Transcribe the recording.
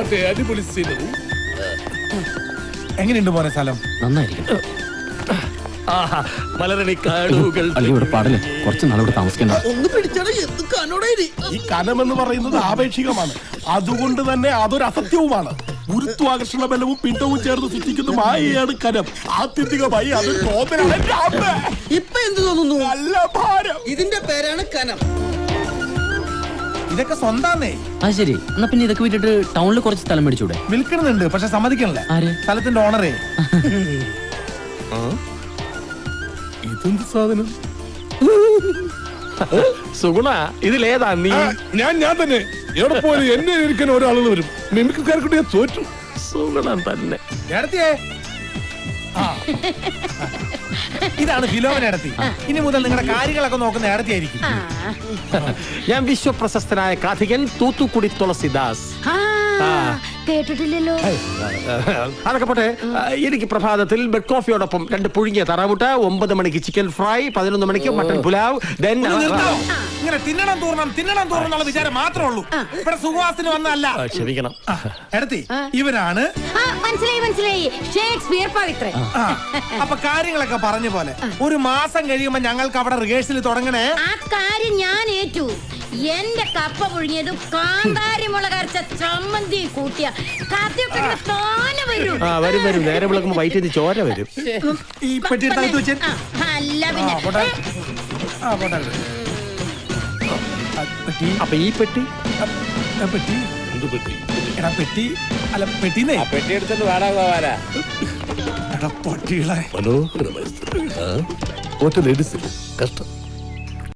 ആട്ടെ, അടിപൊളി സീനറി. എങ്ങനെയുണ്ട് മോനെ സ്ഥലം? നന്നായിരിക്കും. മലരണിക്കാടുകൾ പാടല്ലേ, കുറച്ച് നാളോട് താമസിക്കണ്ട. ഈ കനമെന്ന് പറയുന്നത് ആപേക്ഷികമാണ്, അതുകൊണ്ട് തന്നെ അതൊരു അസത്യവുമാണ്. ഗുരുത്വാകർഷണ ബലവും പിണ്ടവും ചേർന്ന് സൃഷ്ടിക്കുന്ന മായയാണ് കനം. ആത്യന്തികമായി അത് തോന്നലാണ്. ഇപ്പൊ എന്ത് തോന്നുന്നു? നല്ല ഭാരം. ഇതിന്റെ പേരാണ് കനം. ഇതൊക്കെ സ്വന്താന്നേ. ആ ശരി, എന്നാ പിന്നെ ഇതൊക്കെ വിട്ടിട്ട് ടൗണിൽ കുറച്ച് സ്ഥലം മേടിച്ചൂടെ? വിൽക്കണമെന്നുണ്ട്, പക്ഷെ സമ്മതിക്കണല്ലേ. ആര്? സ്ഥലത്തിന്റെ ഓണറേ. ഇതെന്ത് സാധനം? സുഗുണ, ഇതിലേതാ നീ? ഞാൻ തന്നെ. എവിടെ പോലും എന്നെ ഇരിക്കാൻ ഒരാളുകൾ വരും. മിമിക്കാർക്കിട്ട് ഞാൻ തോറ്റു. സുഗുണൻ തന്നെ. എടുത്തിയേ. ഇതാണ് ഫിലോമിന എടുത്തി. ഇനി മുതൽ നിങ്ങളുടെ കാര്യങ്ങളൊക്കെ നോക്കുന്ന എടുത്തിയായിരിക്കും. ഞാൻ വിശ്വപ്രശസ്തനായ കാഥികൻ തൂത്തുക്കുടി തുളസിദാസ്. കേട്ടിട്ടില്ലല്ലോ. അതൊക്കെ പോട്ടെ, എനിക്ക് പ്രഭാതത്തിൽ ബെഡ് കോഫിയോടൊപ്പം 2 പുഴുങ്ങിയ തറാമുട്ട, 9 മണിക്ക് ചിക്കൻ ഫ്രൈ, 11 മണിക്ക് മട്ടൺ പുലാവ്. ഇങ്ങനെ തിന്നണം തൂർണം എന്നുള്ള വിചാരം മാത്രമേ ഉള്ളൂ. ഇവിടെ സുഖവാസത്തിന് വന്നല്ല. ക്ഷമിക്കണം. എടുത്തി, ഇവരാണ്. മനസ്സിലായി, ഷേക്സ്പിയർ പവിത്രൻ. അപ്പൊ കാര്യങ്ങളൊക്കെ പറഞ്ഞ പോലെ ഒരു മാസം കഴിയുമ്പോ ഞങ്ങൾക്ക് അവിടെ റിഹേഴ്സൽ തുടങ്ങണേ. ആ കാര്യം ഞാൻ ഏറ്റു. എന്റെ കപ്പ പുഴുങ്ങിയതും കാന്താരി മുളകരച്ച ചമ്മന്തി കൂട്ടിയ കഥയൊക്കെ തോനെ വരും. വരും. നേരെ വിളക്കുമ്പോ വയറ്റിൽ ചോര വരും. ഈ പെട്ടി എടുത്ത് വെച്ച്. അല്ല പിന്നെ അപ്പൊ ഈ പെട്ടി പെട്ടി എന്ത് പെട്ടി? എടാ പെട്ടി അല്ല പെട്ടിന്നേ. പെട്ടി എടുത്തിട്ട് വേടാ പോവാനാ. എടാ പൊട്ടികളെ മനോഹരമായ കഷ്ടം.